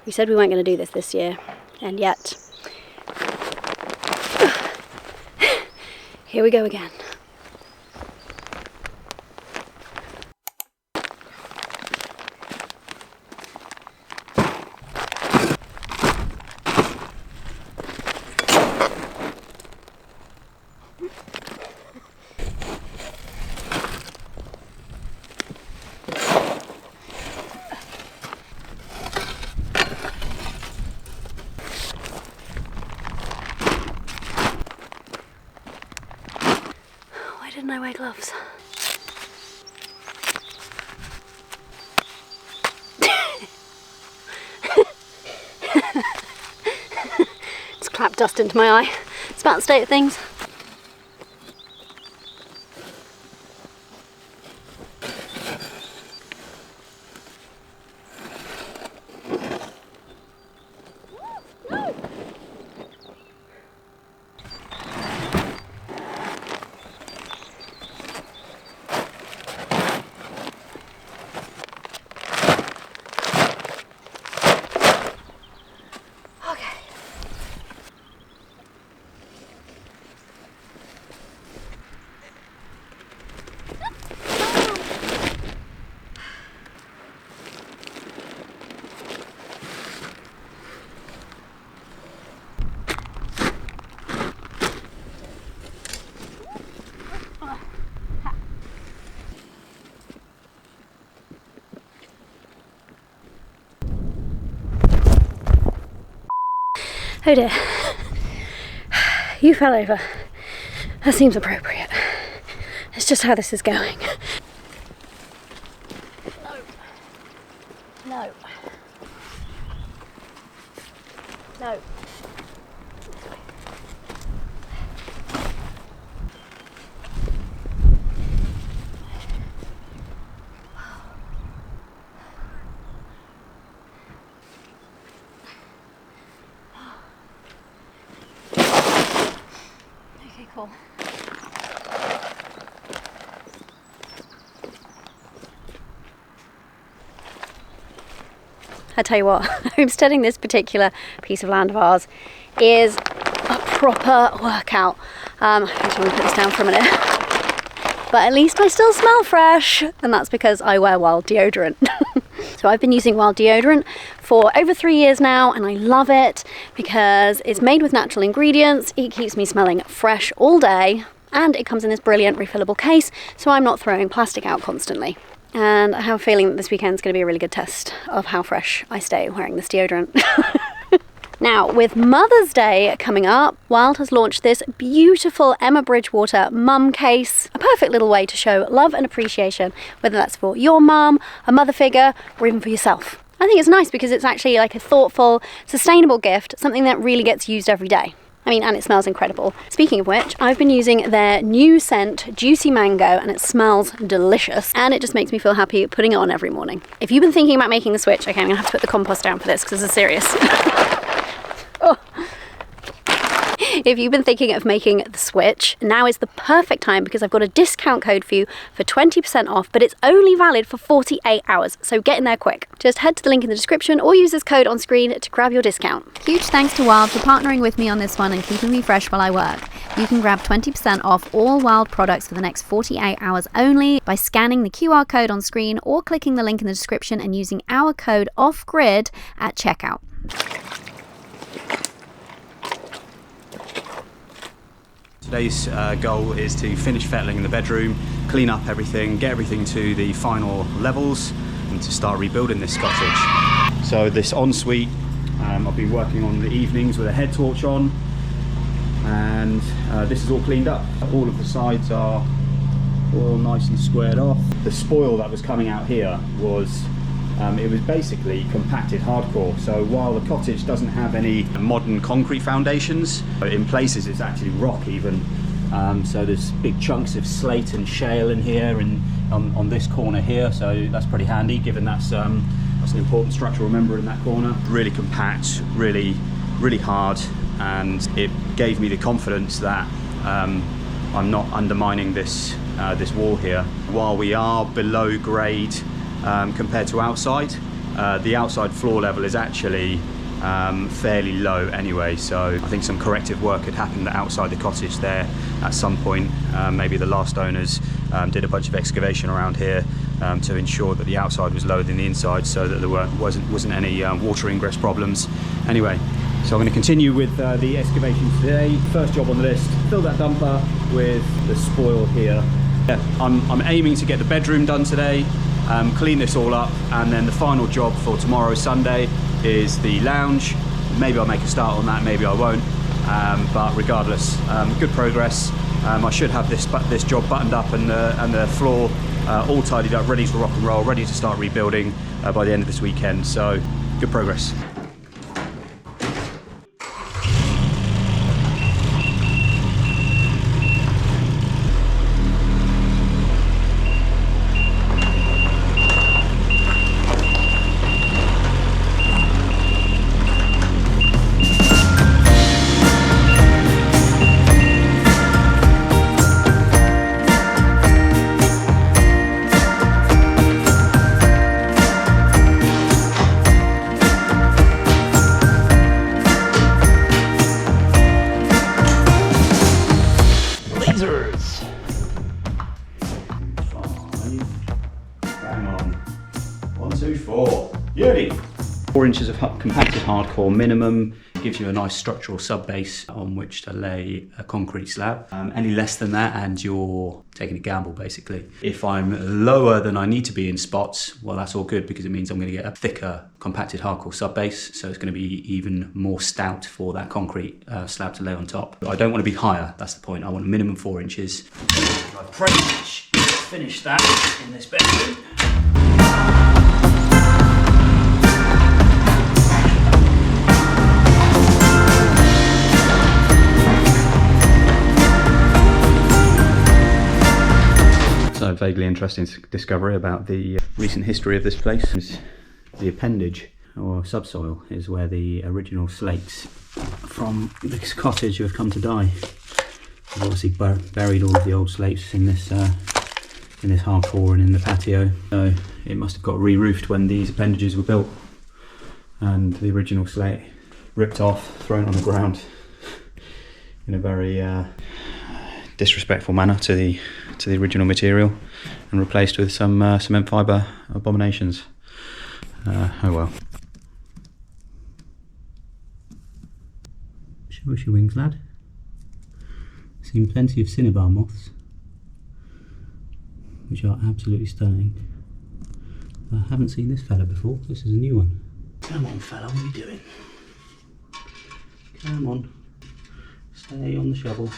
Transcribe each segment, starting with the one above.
We said we weren't going to do this year, and yet here we go again. Didn't I wear gloves? Just clapped dust into my eye. It's about the state of things. Oh dear, you fell over. That seems appropriate. It's just how this is going. No. No. Cool. I tell you what, homesteading this particular piece of land of ours is a proper workout. I'm going to put this down for a minute. But at least I still smell fresh, and that's because I wear wild deodorant. So I've been using wild deodorant for over 3 years now, and I love it because it's made with natural ingredients. It keeps me smelling fresh all day, and it comes in this brilliant refillable case, so I'm not throwing plastic out constantly. And I have a feeling that this weekend's going to be a really good test of how fresh I stay wearing this deodorant. Now, with Mother's Day coming up, Wild has launched this beautiful Emma Bridgewater mum case, a perfect little way to show love and appreciation, whether that's for your mum, a mother figure, or even for yourself. I think it's nice because it's actually like a thoughtful, sustainable gift, something that really gets used every day. I mean, and it smells incredible. Speaking of which, I've been using their new scent, Juicy Mango, and it smells delicious. And it just makes me feel happy putting it on every morning. If you've been thinking about making the switch, okay, I'm gonna have to put the compost down for this because this is serious. Oh. If you've been thinking of making the switch, now is the perfect time because I've got a discount code for you for 20% off, but it's only valid for 48 hours, so get in there quick. Just head to the link in the description or use this code on screen to grab your discount. Huge thanks to Wild for partnering with me on this one and keeping me fresh while I work. You can grab 20% off all Wild products for the next 48 hours only by scanning the QR code on screen or clicking the link in the description and using our code OFFGRID at checkout. Today's goal is to finish fettling in the bedroom, clean up everything, get everything to the final levels, and to start rebuilding this cottage. So this ensuite, I've been working on the evenings with a head torch on, and this is all cleaned up. All of the sides are all nice and squared off. The spoil that was coming out here was it was basically compacted hardcore. So while the cottage doesn't have any modern concrete foundations, in places it's actually rock even. So there's big chunks of slate and shale in here and on this corner here. So that's pretty handy, given that's an important structural member in that corner. Really compact, really hard, and it gave me the confidence that I'm not undermining this wall here. While we are below grade compared to outside, the outside floor level is actually fairly low anyway, so I think some corrective work had happened outside the cottage there at some point. Maybe the last owners did a bunch of excavation around here to ensure that the outside was lower than the inside, so that there wasn't any water ingress problems. Anyway, so I'm going to continue with the excavation today. First job on the list, fill that dumper with the spoil here. Yeah, I'm aiming to get the bedroom done today, clean this all up, and then the final job for tomorrow, Sunday, is the lounge. Maybe I'll make a start on that, maybe I won't, but regardless, good progress. I should have this job buttoned up and the floor all tidied up, ready to rock and roll, ready to start rebuilding by the end of this weekend, so good progress. Bang on. 1, 2, 4. Beauty. 4 inches of compacted hardcore minimum gives you a nice structural sub base on which to lay a concrete slab. Any less than that and you're taking a gamble basically. If I'm lower than I need to be in spots, well, that's all good because it means I'm going to get a thicker compacted hardcore sub base, so it's going to be even more stout for that concrete slab to lay on top. But I don't want to be higher, that's the point. I want a minimum 4 inches. I've pretty much finished that in this bedroom. So, vaguely interesting discovery about the recent history of this place. The appendage or subsoil is where the original slates from this cottage have come to die. I've obviously buried all of the old slates in this hardcore and in the patio. So it must have got re-roofed when these appendages were built, and the original slate ripped off, thrown on the ground in a very disrespectful manner to the original material, and replaced with some cement fibre abominations. Oh well. Show us your wings, lad. Seen plenty of cinnabar moths, which are absolutely stunning. I haven't seen this fella before. This is a new one. Come on, fella, what are you doing? Come on. Stay on the shovel.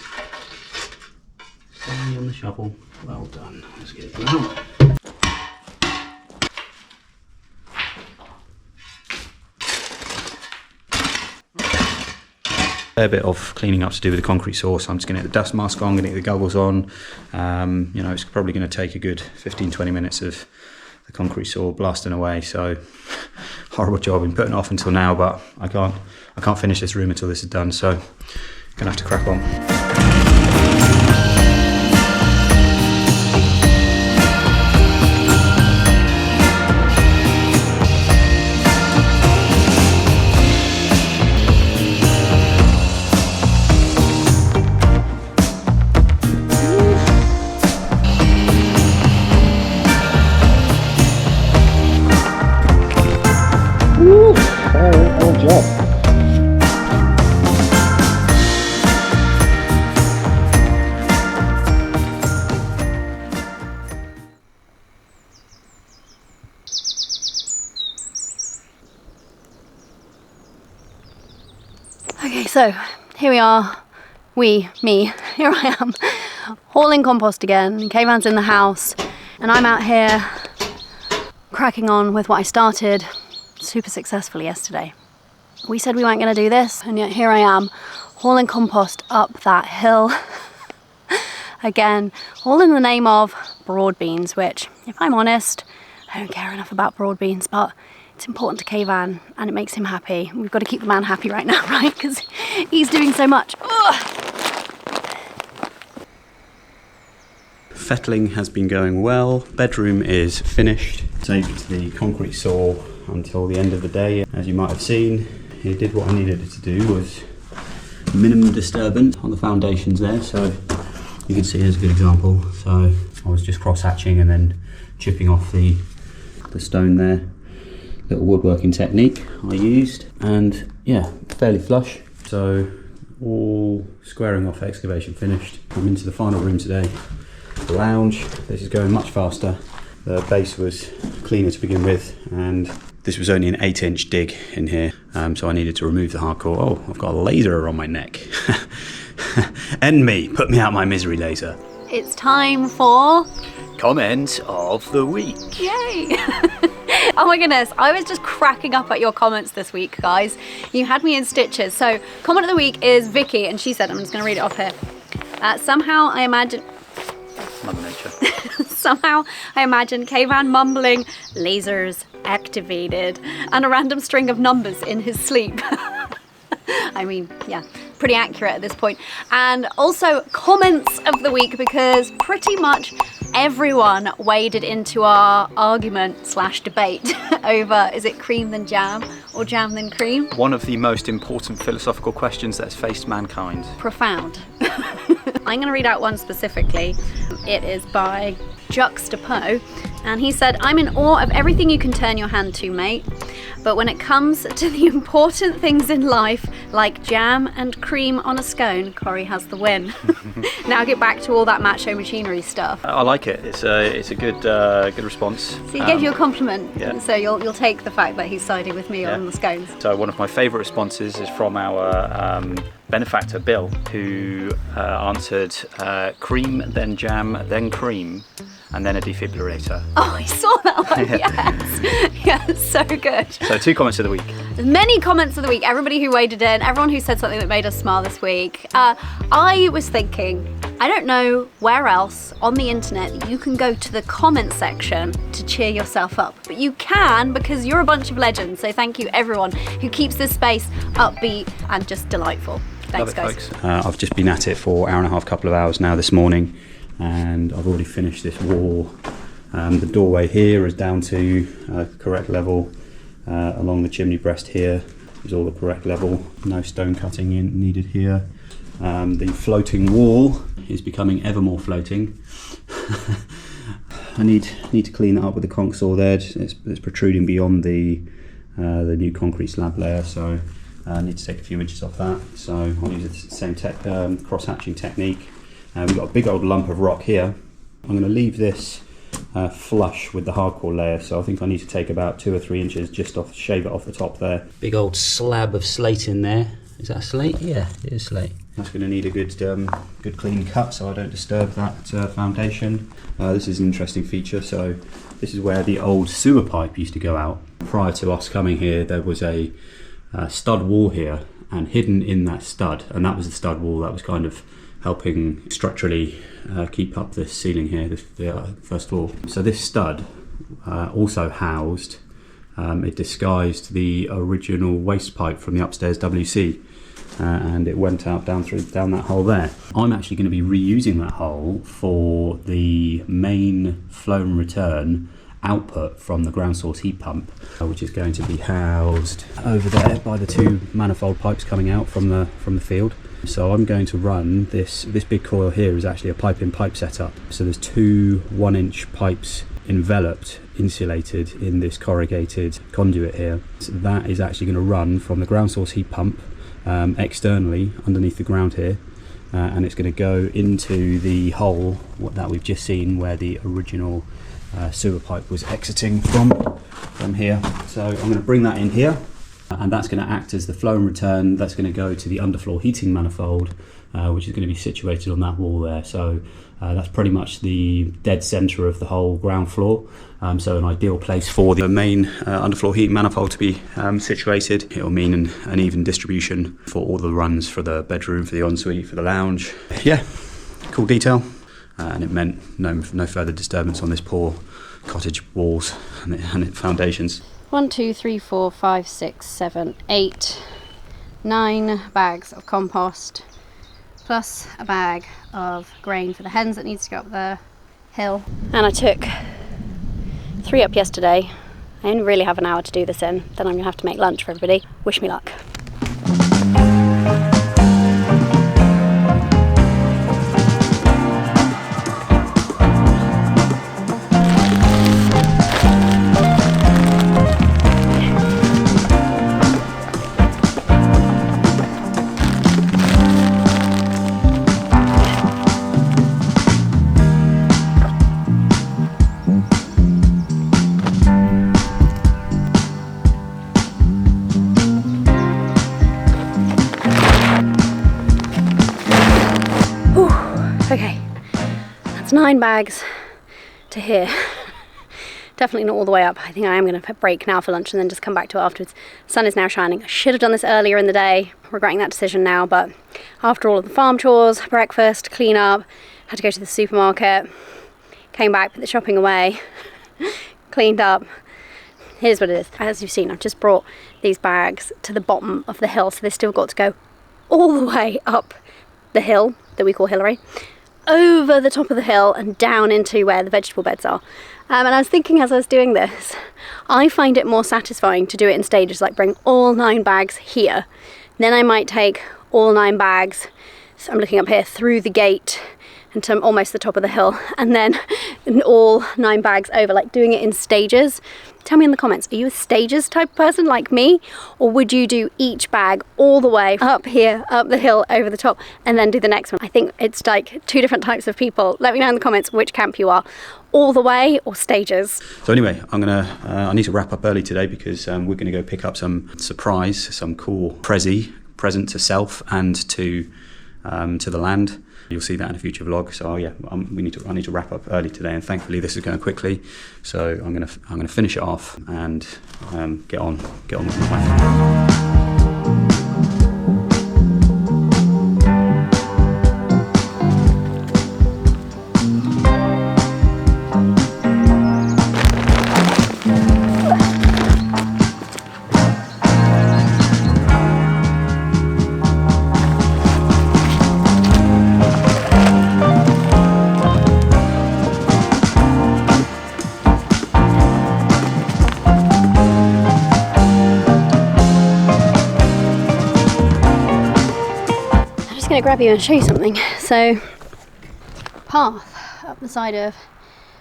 Stay on the shovel. Well done. Let's get it going. A bit of cleaning up to do with the concrete saw, so I'm just going to get the dust mask on, going to get the goggles on. You know, it's probably going to take a good 15-20 minutes of the concrete saw blasting away, so horrible job. I've been putting it off until now, but I can't finish this room until this is done, so I'm going to have to crack on. Okay, so here we are, here I am, hauling compost again. Kayvan's in the house, and I'm out here cracking on with what I started super successfully yesterday. We said we weren't going to do this, and yet here I am, hauling compost up that hill again, all in the name of broad beans, which, if I'm honest, I don't care enough about broad beans, but it's important to Kayvan and it makes him happy. We've got to keep the man happy right now, right? Because he's doing so much. Fettling has been going well. Bedroom is finished. Saved the concrete saw until the end of the day. As you might have seen, it did what I needed it to do, was minimum disturbance on the foundations there. So you can see here's a good example. So I was just cross-hatching and then chipping off the stone there. Little woodworking technique I used, and yeah, fairly flush. So all squaring off excavation finished. I'm into the final room today, the lounge. This is going much faster. The base was cleaner to begin with, and this was only an 8-inch dig in here, so I needed to remove the hardcore. Oh, I've got a laser on my neck. End me, put me out my misery, laser. It's time for Comment of the week. Yay! Oh my goodness, I was just cracking up at your comments this week, guys. You had me in stitches. So, comment of the week is Vicky, and she said, I'm just going to read it off here. Somehow I imagine Mother Nature. Somehow I imagine Kayvan mumbling, lasers activated, and a random string of numbers in his sleep. I mean, yeah, pretty accurate at this point. And also comments of the week, because pretty much everyone waded into our argument/debate over, is it cream then jam or jam then cream? One of the most important philosophical questions that's faced mankind. Profound. I'm going to read out one specifically. It is by Juxtapo, and he said, I'm in awe of everything you can turn your hand to, mate. But when it comes to the important things in life, like jam and cream on a scone, Corey has the win. Now get back to all that macho machinery stuff. I like it. It's a good response. So he gave you a compliment. Yeah. So you'll take the fact that he's siding with me on the scones. So one of my favourite responses is from our benefactor Bill, who answered cream, then jam, then cream, and then a defibrillator. Oh, I saw that one. Yes. Yes, so good. So 2 comments of the week. Many comments of the week. Everybody who waded in, everyone who said something that made us smile this week. I was thinking, I don't know where else on the internet that you can go to the comment section to cheer yourself up, but you can, because you're a bunch of legends. So thank you everyone who keeps this space upbeat and just delightful. Thanks, Love it, guys. folks. I've just been at it for hour and a half, couple of hours now this morning, and I've already finished this wall. The doorway here is down to correct level. Along the chimney breast here is all the correct level. No stone cutting in needed here. The floating wall is becoming ever more floating. I need to clean that up with the conch saw there. It's protruding beyond the new concrete slab layer, so I need to take a few inches off that. So I'll use the same cross-hatching technique. We've got a big old lump of rock here. I'm going to leave this flush with the hardcore layer, so I think I need to take about 2 or 3 inches just off, shave it off the top there. Big old slab of slate in there. Is that slate? Yeah, it is slate. That's going to need a good clean cut so I don't disturb that foundation. This is an interesting feature. So this is where the old sewer pipe used to go out. Prior to us coming here, there was a stud wall here, and hidden in that stud, and that was the stud wall that was kind of helping structurally keep up this ceiling here, the first floor. So this stud also housed, it disguised the original waste pipe from the upstairs WC, and it went out down that hole there. I'm actually going to be reusing that hole for the main flow and return output from the ground source heat pump, which is going to be housed over there by the 2 manifold pipes coming out from the field. So I'm going to run this big coil here is actually a pipe-in-pipe setup. So there's 2 1-inch pipes enveloped, insulated in this corrugated conduit here. So that is actually going to run from the ground source heat pump externally underneath the ground here, and it's going to go into the hole that we've just seen where the original sewer pipe was exiting from here. So I'm going to bring that in here, and that's going to act as the flow and return. That's going to go to the underfloor heating manifold, which is going to be situated on that wall there. So that's pretty much the dead center of the whole ground floor. So an ideal place for the main underfloor heating manifold to be situated. It will mean an even distribution for all the runs for the bedroom, for the ensuite, for the lounge. Yeah, cool detail. And it meant no further disturbance on this poor cottage walls and foundations. 1, 2, 3, 4, 5, 6, 7, 8, 9 bags of compost, plus a bag of grain for the hens that needs to go up the hill. And I took 3 up yesterday, I only really have an hour to do this in, then I'm gonna have to make lunch for everybody. Wish me luck. Okay, that's 9 bags to here. Definitely not all the way up. I think I am going to break now for lunch and then just come back to it afterwards. The sun is now shining. I should have done this earlier in the day. Regretting that decision now, but after all of the farm chores, breakfast, clean up, had to go to the supermarket, came back, put the shopping away, cleaned up. Here's what it is. As you've seen, I've just brought these bags to the bottom of the hill, so they've still got to go all the way up the hill that we call Hillary, over the top of the hill and down into where the vegetable beds are. And I was thinking as I was doing this, I find it more satisfying to do it in stages, like bring all 9 bags here. Then I might take all 9 bags, so I'm looking up here, through the gate until almost the top of the hill, and then all 9 bags over, like doing it in stages. Tell me in the comments, are you a stages type of person like me? Or would you do each bag all the way up here, up the hill, over the top, and then do the next one? I think it's like 2 different types of people. Let me know in the comments which camp you are. All the way or stages. So anyway, I need to wrap up early today because we're gonna go pick up some cool present to self and to the land. You'll see that in a future vlog. So yeah, I need to wrap up early today, and thankfully this is going quickly. So I'm gonna finish it off and get on with my life. Going to grab you and show you something. So, path up the side of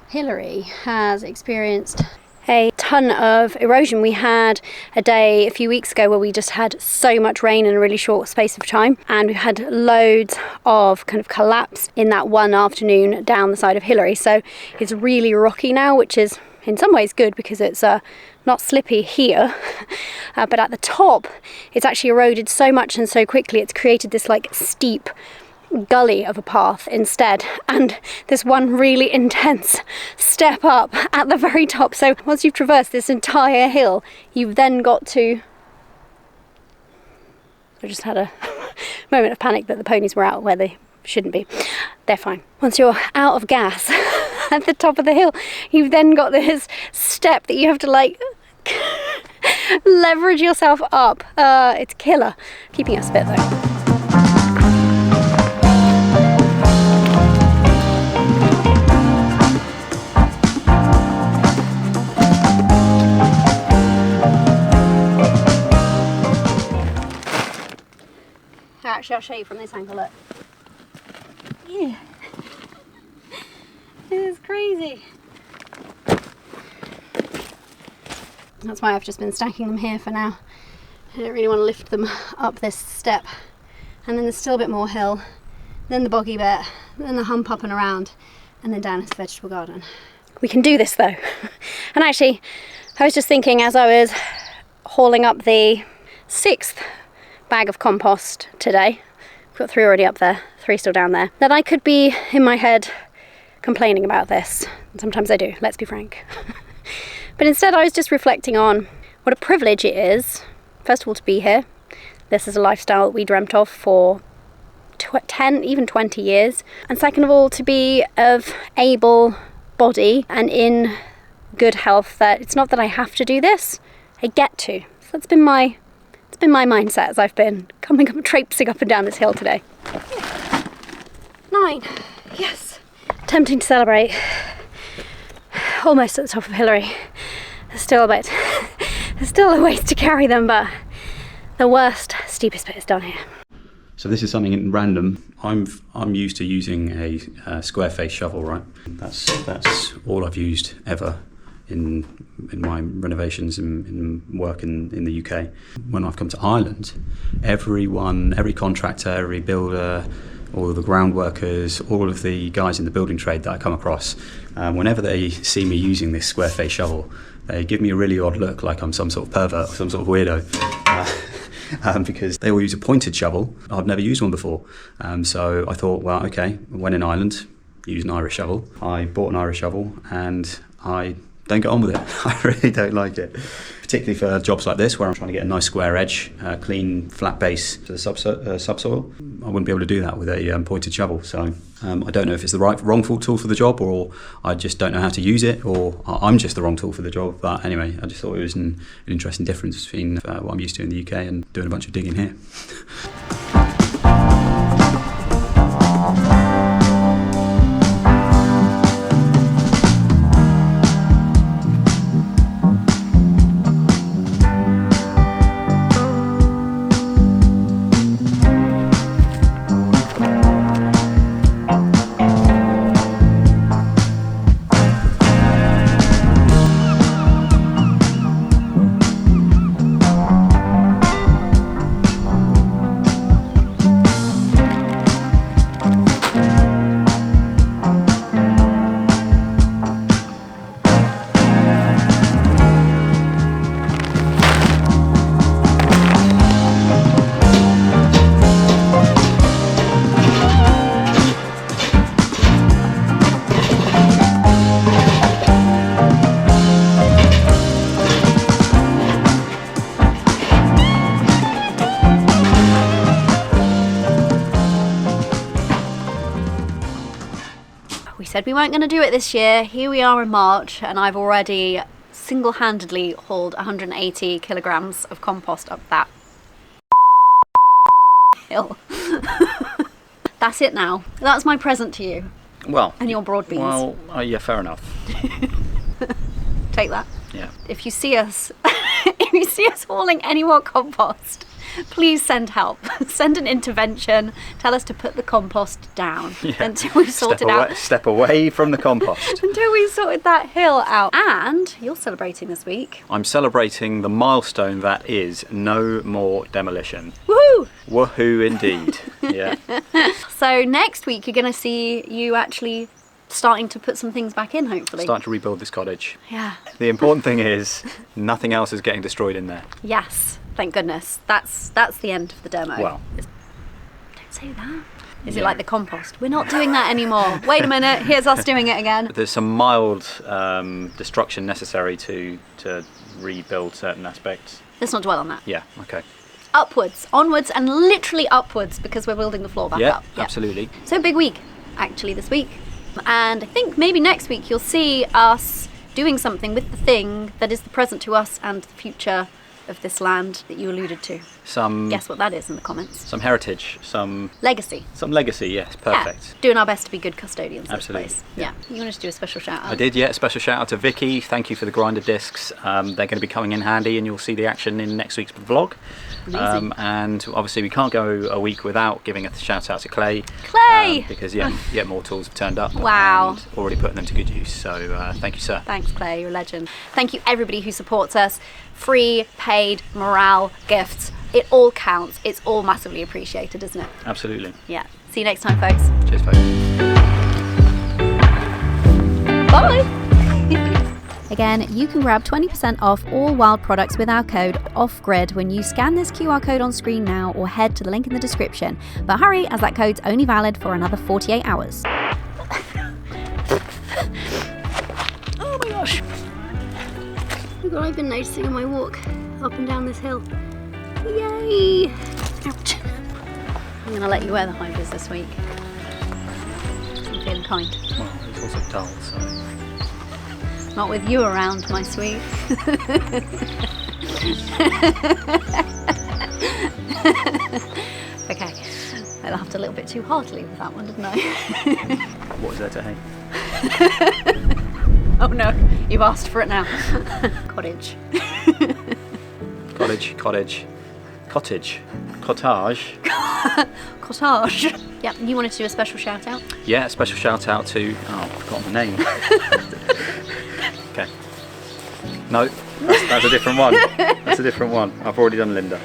Hillary has experienced a ton of erosion. We had a day a few weeks ago where we just had so much rain in a really short space of time, and we had loads of kind of collapse in that one afternoon down the side of Hillary. So it's really rocky now, which is in some ways good because it's not slippy here, but at the top it's actually eroded so much and so quickly it's created this like steep gully of a path instead, and this one really intense step up at the very top. So once you've traversed this entire hill, you've then got to... I just had a moment of panic that the ponies were out where they shouldn't be. They're fine. Once you're out of gas at the top of the hill, you've then got this step that you have to like leverage yourself up. It's killer. Keeping us fit though. Actually, I'll show you from this angle, look. Yeah. It is crazy. That's why I've just been stacking them here for now. I don't really want to lift them up this step. And then there's still a bit more hill, then the boggy bit, then the hump up and around, and then down into the vegetable garden. We can do this though. And actually, I was just thinking as I was hauling up the 6th bag of compost today, I've got 3 already up there, 3 still down there, that I could be in my head complaining about this. And sometimes I do, let's be frank. But instead I was just reflecting on what a privilege it is, first of all, to be here. This is a lifestyle that we dreamt of for 10, even 20 years. And second of all, to be of able body and in good health, that it's not that I have to do this, I get to. So that's been my mindset as I've been traipsing up and down this hill today. 9, yes. Tempting to celebrate. Almost at the top of Hillary. There's still about There's still a ways to carry them, but the worst, steepest bit is done here. So this is something random. I'm used to using a square face shovel, right? That's all I've used ever in my renovations and work in the UK. When I've come to Ireland, every contractor, every builder, all of the ground workers, all of the guys in the building trade that I come across, whenever they see me using this square face shovel, they give me a really odd look, like I'm some sort of pervert or some sort of weirdo. Because they all use a pointed shovel. I've never used one before. So I thought, well, okay, when in Ireland, use an Irish shovel. I bought an Irish shovel and I don't get on with it. I really don't like it. Particularly for jobs like this where I'm trying to get a nice square edge, clean flat base to the subsoil. I wouldn't be able to do that with a pointed shovel. So I don't know if it's the wrongful tool for the job, or I just don't know how to use it, or I'm just the wrong tool for the job. But anyway, I just thought it was an interesting difference between what I'm used to in the UK and doing a bunch of digging here. We said we weren't going to do it this year. Here we are in March, and I've already single-handedly hauled 180 kilograms of compost up that hill. That's it now. That's my present to you. Well, and your broad beans. Well, yeah, fair enough. Take that. Yeah. If you see us, hauling any more compost, please send help. Send an intervention. Tell us to put the compost down until we've sorted out. Step away from the compost. Until we've sorted that hill out. And you're celebrating this week. I'm celebrating the milestone that is no more demolition. Woohoo! Woohoo indeed. Yeah. So next week you're going to see you actually starting to put some things back in, hopefully. Starting to rebuild this cottage. Yeah. The important thing is nothing else is getting destroyed in there. Yes. Thank goodness. That's the end of the demo. Well. Don't say that. Is it like the compost? We're not doing that anymore. Wait a minute. Here's us doing it again. There's some mild destruction necessary to rebuild certain aspects. Let's not dwell on that. Yeah, okay. Upwards, onwards, and literally upwards, because we're building the floor back up. Yeah, absolutely. So big week, actually, this week. And I think maybe next week you'll see us doing something with the thing that is the present to us and the future of this land that you alluded to. Guess what that is in the comments. Some heritage, some legacy. Some legacy, yes, perfect. Yeah, doing our best to be good custodians of Absolutely. this place. Yeah. You wanted to do a special shout out. I did, yeah. Special shout out to Vicky. Thank you for the grinder discs. They're going to be coming in handy, and you'll see the action in next week's vlog. And obviously we can't go a week without giving a shout out to Clay. Clay! Because yet more tools have turned up. Wow. And already putting them to good use. So thank you, sir. Thanks, Clay. You're a legend. Thank you everybody who supports us. Free, paid, morale, gifts. It all counts. It's all massively appreciated, isn't it? Absolutely. Yeah. See you next time, folks. Cheers, folks. Bye. Again, you can grab 20% off all Wild products with our code OFFGRID when you scan this QR code on screen now or head to the link in the description. But hurry, as that code's only valid for another 48 hours. Oh my gosh. Look what I've been noticing on my walk up and down this hill. Yay! Ouch. I'm going to let you wear the high vis this week. I'm feeling kind. Well, it's also dull, so... Not with you around, my sweet. Okay, I laughed a little bit too heartily with that one, didn't I? What was there to hate? Oh no, you've asked for it now. Cottage. cottage, cottage, cottage, cottage. Cottage. Yep, you wanted to do a special shout out? Yeah, special shout out to, oh, I've forgotten the name. Okay. No, that's a different one. That's a different one. I've already done Linda.